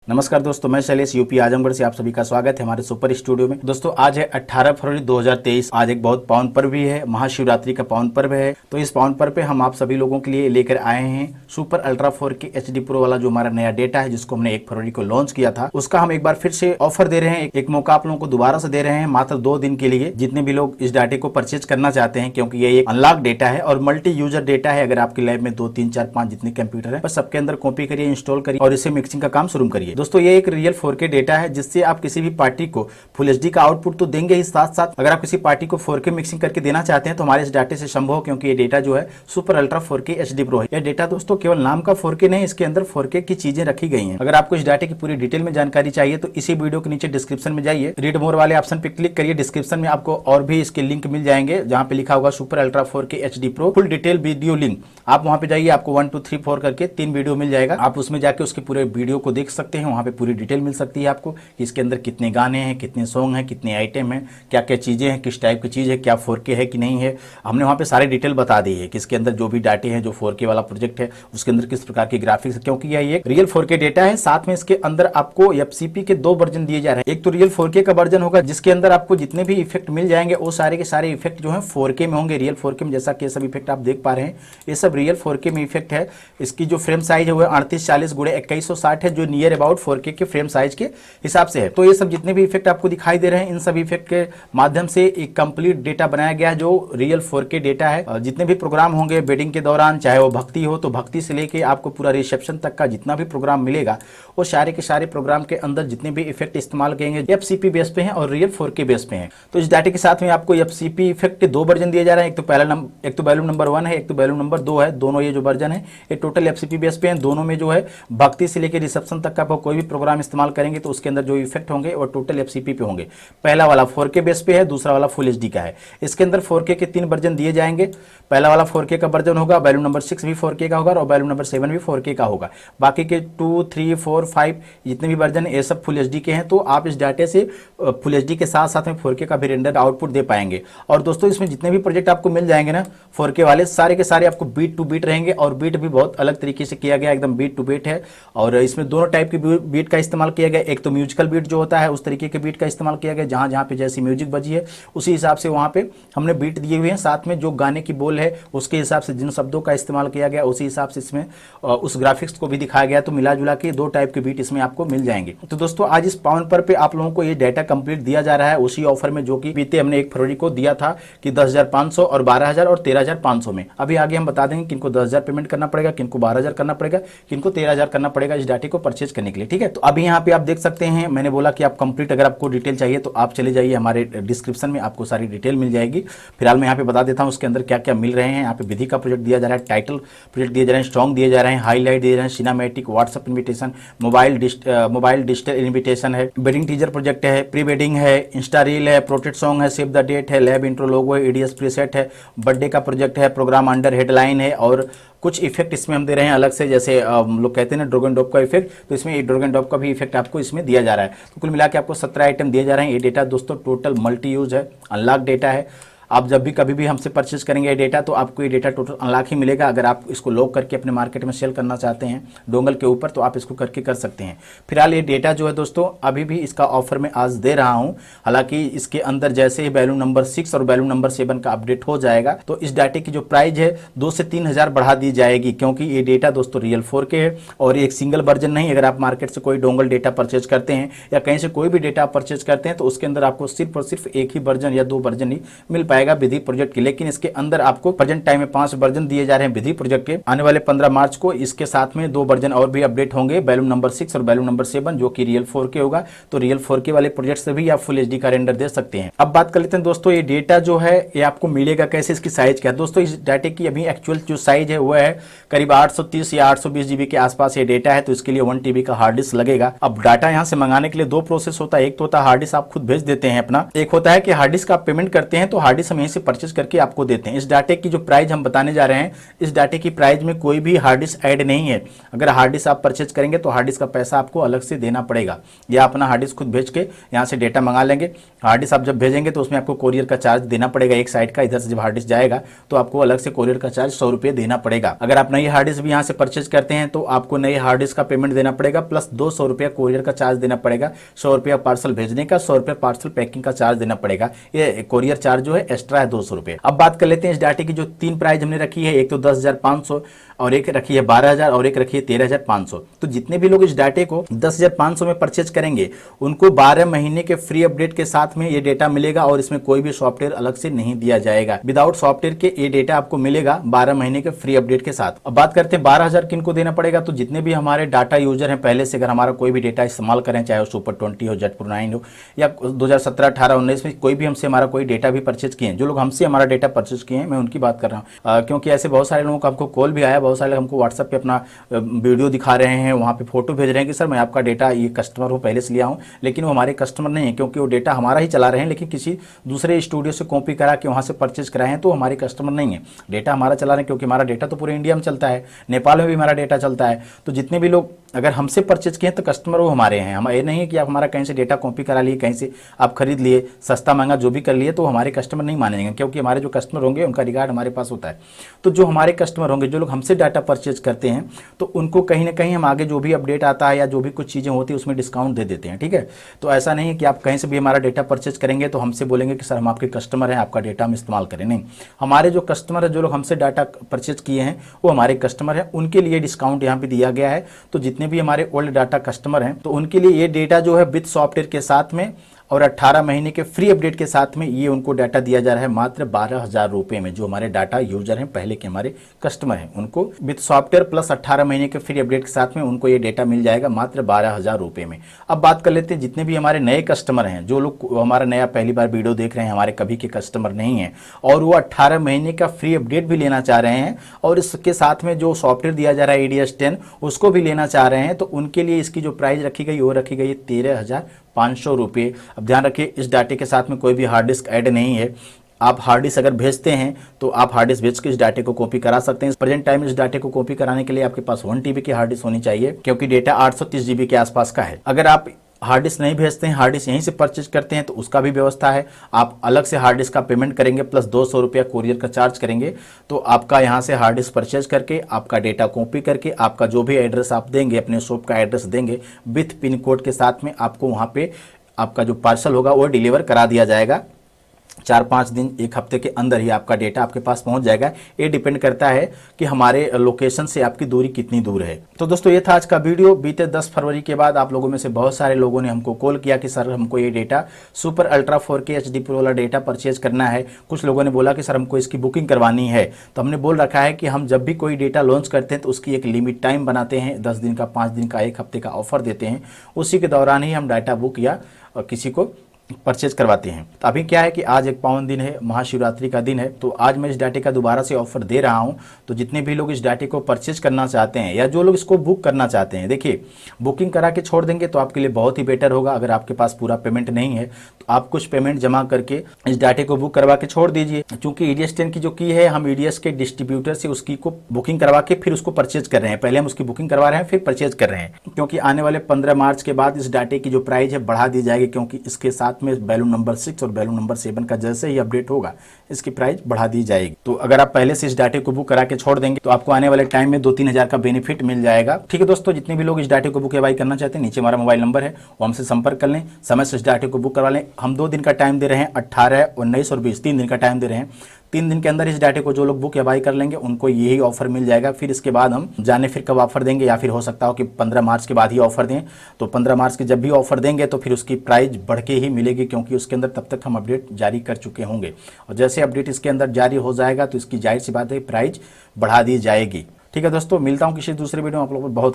नमस्कार दोस्तों, मैं शैलेश यूपी आजमगढ़ से आप सभी का स्वागत है हमारे सुपर स्टूडियो में। दोस्तों आज है 18 फरवरी 2023। आज एक बहुत पावन पर्व भी है, महाशिवरात्रि का पावन पर्व है। तो इस पावन पर्व पे हम आप सभी लोगों के लिए लेकर आए हैं super ultra 4K HD pro वाला जो हमारा नया डेटा है, जिसको हमने 1 फरवरी को लॉन्च किया था। उसका हम एक बार फिर से ऑफर दे रहे हैं, एक मौका आप लोगों को दोबारा से दे रहे हैं मात्र 2 दिन के लिए, जितने भी लोग इस डाटे को परचेज करना चाहते हैं, क्योंकि ये एक अनलॉक डेटा है और मल्टी यूजर डेटा है। अगर आपके लैब में 2, 3, 4, 5 जितने कंप्यूटर है, बस सबके अंदर कॉपी करिए, इंस्टॉल करिए और इसे मिक्सिंग का काम शुरू करिए। दोस्तों ये एक रियल 4K डेटा है, जिससे आप किसी भी पार्टी को फुल एचडी का आउटपुट तो देंगे ही, साथ साथ अगर आप किसी पार्टी को 4K मिक्सिंग करके देना चाहते हैं तो हमारे इस डाटे से संभव, क्योंकि ये डेटा जो है super ultra 4K HD pro है। यह डेटा दोस्तों केवल नाम का 4K नहीं, इसके अंदर 4K की चीजें रखी गई हैं। अगर आपको इस डाटे की पूरी डिटेल में जानकारी चाहिए तो इसी वीडियो के नीचे डिस्क्रिप्शन में जाइए, रीड मोर वाले ऑप्शन पे क्लिक करिए। डिस्क्रिप्शन में आपको और भी इसके लिंक मिल जाएंगे, जहां पे लिखा होगा super ultra 4K HD pro full detail video link. आप वहां पे जाइए, आपको 1, 2, 3, 4 करके 3 वीडियो मिल जाएगा। आप उसमें जाके उसके पूरे वीडियो को देख सकते हैं। वहां पे पूरी डिटेल मिल सकती है आपको कि इसके अंदर कितने गाने हैं, कितने सॉन्ग हैं, कितने आइटम हैं, क्या क्या चीजें हैं, किस टाइप की चीज है, क्या 4K है कि नहीं है। हमने वहां पे सारी डिटेल बता दी है कि इसके अंदर जो भी डाटे हैं, जो 4K वाला प्रोजेक्ट है उसके अंदर किस प्रकार के ग्राफिक्स है, क्योंकि यह एक रियल 4K डेटा है। साथ में इसके अंदर आपको FCP के 2 वर्जन दिए जा रहे हैं। एक तो रियल 4K का वर्जन होगा, जिसके अंदर आपको जितने भी इफेक्ट मिल जाएंगे वो सारे के सारे इफेक्ट जो है 4K में होंगे, रियल 4K में। जैसा कि ये सब इफेक्ट आप देख पा रहे हैं, ये सब रियल 4K में इफेक्ट है। इसकी जो फ्रेम साइज है वो 3840 × 2160 है, जो नियर अबाउट 4K के फ्रेम साइज के हिसाब से है। तो ये सब जितने भी इफेक्ट आपको दिखाई दे रहे हैं, इन सब इफेक्ट के माध्यम से एक कंप्लीट डेटा बनाया गया है, जो रियल 4K डेटा है। जितने भी प्रोग्राम होंगे वेडिंग के दौरान, चाहे वो भक्ति हो तो भक्ति से लेके आपको पूरा रिसेप्शन तक का जितना भी प्रोग्राम मिलेगा, वो सारे के सारे प्रोग्राम के अंदर जितने भी इफेक्ट इस्तेमाल करेंगे FCP बेस पे हैं और रियल 4K बेस पे हैं। तो इस डाटे के साथ में आपको FCP इफेक्ट के 2 वर्जन दिए जा रहे हैं। एक तो बैलून नंबर 1 है, एक तो बैलून नंबर 2 है। दोनों ये जो वर्जन है ये टोटल FCP बेस पे हैं। दोनों में जो है भक्ति से लेकर रिसेप्शन तक का आप कोई भी प्रोग्राम इस्तेमाल करेंगे तो उसके अंदर जो इफेक्ट होंगे वो टोटल FCP पे होंगे। पहला वाला 4K बेस पे है, दूसरा वाला फुल HD का है। इसके अंदर 4K के 3 वर्जन दिए जाएंगे। पहला वाला 4K का वर्जन होगा, बैलून नंबर 6 भी 4K का होगा और बैलून नंबर 7 भी 4K का होगा। बाकी के 2, 3, 4, 5 जितने भी वर्जन है ये सब फुल HD के हैं। तो आप इस डाटे से फुल HD के साथ साथ में 4K का भी रेंडर आउटपुट दे पाएंगे। और दोस्तों इसमें जितने भी प्रोजेक्ट आपको मिल जाएंगे ना 4K वाले, सारे के सारे आपको बीट टू बीट रहेंगे और बीट भी बहुत अलग तरीके से किया गया, एकदम बीट टू बीट है। और इसमें दोनों टाइप की बीट का इस्तेमाल किया गया। एक तो म्यूजिकल बीट जो होता है उस तरीके के बीट का इस्तेमाल किया गया, जहां जहां पे जैसी म्यूजिक बजी है उसी हिसाब से वहां पे हमने बीट दिए हुए हैं। साथ में जो गाने की बोल है उसके हिसाब से जिन शब्दों का इस्तेमाल किया गया उसी हिसाब से इसमें उस ग्राफिक्स को भी दिखाया गया। तो मिला जुला के 2 टाइप के बीट इसमें आपको मिल जाएंगे। तो दोस्तों आज इस पावन पर्व पे आप लोगों को ये डाटा कंप्लीट दिया जा रहा है उसी ऑफर में, जो कि बीते हमने 1 फरवरी को दिया था कि 10,500 और 12,000 और 13,500 में। अभी आगे हम बता देंगे किनको 10,000 पेमेंट करना पड़ेगा, किनको 12,000 करना पड़ेगा, किनको 13,000 करना पड़ेगा इस डाटे को परचेज करने के लिए। ठीक है, तो अभी यहाँ पे आप देख सकते हैं, मैंने बोला कि आप कंप्लीट अगर आपको डिटेल चाहिए तो आप चले जाइए हमारे डिस्क्रिप्शन में, आपको सारी डिटेल मिल जाएगी। फिलहाल मैं यहाँ पे बता देता हूँ उसके अंदर क्या क्या मिल रहे हैं। यहाँ पे विधि का प्रोजेक्ट दिया जा रहा है, टाइटल प्रोजेक्ट दिए जा रहे हैं, स्ट्रॉन्ग दिए जा रहे हैं, हाईलाइट दिए जा रहे हैं, cinematic, WhatsApp invitation, mobile digital invitation है, वेडिंग टीजर प्रोजेक्ट है, प्री वेडिंग है, इंस्टा रील है, प्रोटेक्ट सॉन्ग है, सेव द डेट है, लैब इंट्रो लोगो है, EDS प्रीसेट है, बर्थडे का प्रोजेक्ट है, प्रोग्राम अंडर हेडलाइन है और कुछ इफेक्ट इसमें हम दे रहे हैं अलग से। जैसे लोग कहते हैं ना ड्रैगन डॉग का इफेक्ट, तो इसमें एक ड्रैगन डॉग का भी इफेक्ट आपको इसमें दिया जा रहा है। तो कुल मिला के आपको 17 आइटम दिए जा रहे हैं। ये डेटा दोस्तों टोटल मल्टी यूज है, अनलॉक डेटा है। आप जब भी कभी भी हमसे परचेज करेंगे ये डेटा तो आपको ये डेटा टोटल अनलॉक ही मिलेगा। अगर आप इसको लॉक करके अपने मार्केट में सेल करना चाहते हैं डोंगल के ऊपर तो आप इसको करके कर सकते हैं। फिलहाल ये डेटा जो है दोस्तों अभी भी इसका ऑफर में आज दे रहा हूं। हालांकि इसके अंदर जैसे ही बैलून नंबर 6 और बैलून नंबर 7 का अपडेट हो जाएगा तो इस डाटे की जो प्राइस है 2 से 3,000 बढ़ा दी जाएगी, क्योंकि ये डेटा दोस्तों रियल 4K है और एक सिंगल वर्जन नहीं। अगर आप मार्केट से कोई डोंगल डेटा परचेज करते हैं या कहीं से कोई भी डेटा परचेज करते हैं तो उसके अंदर आपको सिर्फ और सिर्फ एक ही वर्जन या 2 वर्जन ही मिल पाएगा विधि प्रोजेक्ट। लेकिन इसके अंदर आपको प्रेजेंट टाइम में 5 वर्जन दिए जा रहे हैं विधि प्रोजेक्ट के। आने वाले 15 मार्च को इसके साथ में 2 वर्जन और भी अपडेट होंगे, बैलून नंबर 6 और बैलून नंबर 7, जो कि रियल 4K होगा। तो रियल 4K वाले प्रोजेक्ट से भी आप फुल HD का रेंडर दे सकते हैं। अब बात कर लेते हैं दोस्तों ये डेटा जो है ये आपको मिलेगा कैसे, इसकी साइज क्या है। दोस्तों इस डाटे की अभी एक्चुअल जो साइज है वो है करीब 830 या 820 GB के आसपास ये डेटा है। तो इसके लिए 1 TB का हार्ड डिस्क लगेगा। अब डाटा यहाँ से मंगाने के लिए 2 प्रोसेस होता है। एक तो होता है हार्ड डिस्क आप खुद भेज देते हैं अपना, एक होता है कि हार्ड डिस्क आप पेमेंट करते हैं तो हार्ड डिस्क डिवाइस हम यहीं से परचेज करके आपको देते हैं। इस डाटे की जो प्राइस हम बताने जा रहे हैं, इस डाटे की प्राइस में कोई भी हार्ड डिस्क ऐड नहीं है। अगर हार्ड डिस्क आप परचेज करेंगे तो हार्ड डिस्क का पैसा आपको अलग से देना पड़ेगा, या अपना हार्ड डिस्क खुद भेज के यहाँ से डेटा मंगा लेंगे। हार्ड डिस्क आप जब भेजेंगे तो उसमें आपको कोरियर का चार्ज देना पड़ेगा एक साइड का। इधर से जब हार्ड डिस्क जाएगा तो आपको अलग से कोरियर का चार्ज 100 रुपये देना पड़ेगा। अगर आप नई हार्ड डिस्क भी यहाँ से परचेज करते हैं तो आपको नई हार्ड डिस्क का पेमेंट देना पड़ेगा, प्लस 200 रुपया कोरियर का चार्ज देना पड़ेगा। 100 रुपया पार्सल भेजने का, 100 रुपया पार्सल पैकिंग का चार्ज देना पड़ेगा। ये कोरियर चार्ज जो है एक्स्ट्रा है 200 रुपये। अब बात कर लेते हैं इस डाटे की जो 3 प्राइस हमने रखी है, एक तो 10,500 और एक रखी है 12,000 और एक रखी है 13,500। तो जितने भी लोग इस डाटे को 10,500 में परचेज करेंगे उनको 12 महीने के फ्री अपडेट के साथ में ये डेटा मिलेगा और इसमें कोई भी सॉफ्टवेयर अलग से नहीं दिया जाएगा। विदाउट सॉफ्टवेयर के ये डेटा आपको मिलेगा 12 महीने के फ्री अपडेट के साथ। अब बात करते हैं 12,000 किनको देना पड़ेगा। तो जितने भी हमारे डाटा यूजर हैं, पहले से अगर हमारा कोई भी डेटा इस्तेमाल करें, चाहे वो सुपर 20 हो, जेट प्रो 9 हो, या 2017, 18, 19 में कोई भी हमसे हमारा कोई डेटा भी परचेज किए हैं, जो लोग हमसे हमारा डेटा परचेज किए हैं, मैं उनकी बात कर रहा हूँ। क्योंकि ऐसे बहुत सारे लोगों का हमको कॉल भी आया, बहुत सारे लोग हमको व्हाट्सएप पे अपना वीडियो दिखा रहे हैं, वहाँ पे फोटो भेज रहे हैं कि सर मैं आपका डेटा, ये कस्टमर हूँ, पहले से लिया हूँ, लेकिन वो हमारे कस्टमर नहीं है, क्योंकि वो डेटा हमारा ही चला रहे हैं, लेकिन किसी दूसरे स्टूडियो से कॉपी करा के वहाँ से परचेज कराए हैं, तो हमारे कस्टमर नहीं है। डेटा हमारा चला रहे हैं, क्योंकि हमारा डेटा तो पूरे इंडिया में चलता है, नेपाल में भी हमारा डेटा चलता है। तो जितने भी लोग अगर हमसे परचेज किए तो कस्टमर वो हमारे हैं। हम ये नहीं है कि आप हमारा कहीं से डेटा कॉपी करा लिए, कहीं से आप खरीद लिए, सस्ता महंगा जो भी कर लिए, तो हमारे कस्टमर नहीं मानेंगे, क्योंकि हमारे जो कस्टमर होंगे उनका रिगार्ड हमारे पास होता है। तो जो हमारे कस्टमर होंगे, जो लोग हमसे डाटा परचेज करते हैं, तो उनको कहीं ना कहीं हम आगे जो भी अपडेट आता है या जो भी कुछ चीज़ें होती है उसमें डिस्काउंट दे देते हैं। ठीक है, तो ऐसा नहीं है कि आप कहीं से भी हमारा डेटा परचेज करेंगे तो हमसे बोलेंगे कि सर हम आपके कस्टमर हैं, आपका डेटा हम इस्तेमाल करें। नहीं, हमारे जो कस्टमर है, जो लोग हमसे डाटा परचेज किए हैं वो हमारे कस्टमर हैं, उनके लिए डिस्काउंट यहाँ पे दिया गया है। तो जितने भी हमारे ओल्ड डाटा कस्टमर हैं तो उनके लिए ये डेटा जो है विद सॉफ्टवेयर के साथ में और 18 महीने के फ्री अपडेट के साथ में ये उनको डाटा दिया जा रहा है मात्र 12,000 रुपये में। जो हमारे डाटा यूजर हैं, पहले के हमारे कस्टमर हैं, उनको विद सॉफ्टवेयर प्लस 18 महीने के फ्री अपडेट के साथ में उनको ये डेटा मिल जाएगा मात्र 12,000 रुपये में। अब बात कर लेते हैं जितने भी हमारे नए कस्टमर हैं, जो लोग हमारा नया पहली बार वीडियो देख रहे हैं, हमारे कभी के कस्टमर नहीं हैं और वो 18 महीने का फ्री अपडेट भी लेना चाह रहे हैं और इसके साथ में जो सॉफ्टवेयर दिया जा रहा है ADS 10 उसको भी लेना चाह रहे हैं, तो उनके लिए इसकी जो प्राइस रखी गई वो रखी गई है 13,500 रुपये। अब ध्यान रखिए, इस डाटे के साथ में कोई भी हार्ड डिस्क ऐड नहीं है। आप हार्ड डिस्क अगर भेजते हैं तो आप हार्ड डिस्क भेज के इस डाटे को कॉपी करा सकते हैं। प्रेजेंट टाइम इस डाटे को कॉपी कराने के लिए आपके पास 1 TB की हार्ड डिस्क होनी चाहिए, क्योंकि डेटा 830 GB के आसपास का है। अगर आप हार्ड डिस्क नहीं भेजते हैं, हार्ड डिस्क यहीं से परचेज करते हैं, तो उसका भी व्यवस्था है। आप अलग से हार्ड डिस्क का पेमेंट करेंगे प्लस 200 रुपया कोरियर का चार्ज करेंगे, तो आपका यहाँ से हार्ड डिस्क परचेज करके आपका डेटा कॉपी करके आपका जो भी एड्रेस आप देंगे, अपने शॉप का एड्रेस देंगे विथ पिन कोड के साथ में, आपको वहाँ पे आपका जो पार्सल होगा वो डिलीवर करा दिया जाएगा। 4-5 दिन, 1 हफ्ते के अंदर ही आपका डेटा आपके पास पहुंच जाएगा। ये डिपेंड करता है कि हमारे लोकेशन से आपकी दूरी कितनी दूर है। तो दोस्तों ये था आज का वीडियो। बीते 10 फरवरी के बाद आप लोगों में से बहुत सारे लोगों ने हमको कॉल किया कि सर हमको ये data super ultra 4K HD pro वाला डेटा परचेज करना है। कुछ लोगों ने बोला कि सर हमको इसकी बुकिंग करवानी है। तो हमने बोल रखा है कि हम जब भी कोई डेटा लॉन्च करते हैं तो उसकी एक लिमिट टाइम बनाते हैं, 10 दिन का, 5 दिन का, 1 हफ्ते का ऑफर देते हैं। उसी के दौरान ही हम डाटा बुक या किसी को परचेज करवाते हैं। तो अभी क्या है कि आज एक पावन दिन है, महाशिवरात्रि का दिन है, तो आज मैं इस डाटे का दोबारा से ऑफर दे रहा हूं। तो जितने भी लोग इस डाटे को परचेज करना चाहते हैं या जो लोग इसको बुक करना चाहते हैं, देखिए बुकिंग करा के छोड़ देंगे तो आपके लिए बहुत ही बेटर होगा। अगर आपके पास पूरा पेमेंट नहीं है तो आप कुछ पेमेंट जमा करके इस डाटे को बुक करवा के छोड़ दीजिए, क्योंकि ADS 10 की जो की है हम ADS के डिस्ट्रीब्यूटर से उसकी को बुकिंग करवा के फिर उसको परचेज कर रहे हैं। पहले हम उसकी बुकिंग करवा रहे हैं फिर परचेज कर रहे हैं, क्योंकि आने वाले 15 मार्च के बाद इस डाटे की जो प्राइस है बढ़ा दी जाएगी, क्योंकि इसके साथ में बैलून नंबर 6 और बैलून नंबर 7 का जैसे ही अपडेट होगा इसकी प्राइस बढ़ा दी जाएगी। तो अगर आप पहले से इस डाटे को बुक करा के छोड़ देंगे तो आपको आने वाले टाइम में 2-3 हज़ार का बेनिफिट मिल जाएगा। ठीक है दोस्तों, जितने भी लोग इस डाटे को बुक या बाई करना चाहते हैं, नीचे हमारा मोबाइल नंबर है, वो हमसे संपर्क कर लें, समय से इस डाटे को बुक करवा लें। हम 2 दिन का टाइम दे रहे हैं, 18, 19 और 20, 3 दिन का टाइम दे रहे हैं। 3 दिन के अंदर इस डाटे को जो लोग बुक या बाई कर लेंगे उनको यही ऑफर मिल जाएगा। फिर इसके बाद हम जाने फिर कब ऑफर देंगे, या फिर हो सकता हो कि 15 मार्च के बाद ही ऑफर दें। तो 15 मार्च के जब भी ऑफर देंगे तो फिर उसकी प्राइस बढ़ के ही मिलेगी, क्योंकि उसके अंदर तब तक हम अपडेट जारी कर चुके होंगे, और जैसे अपडेट इसके अंदर जारी हो जाएगा तो इसकी जाहिर सी बात है प्राइस बढ़ा दी जाएगी। ठीक है दोस्तों, मिलता हूँ किसी दूसरे वीडियो में। आप लोगों को बहुत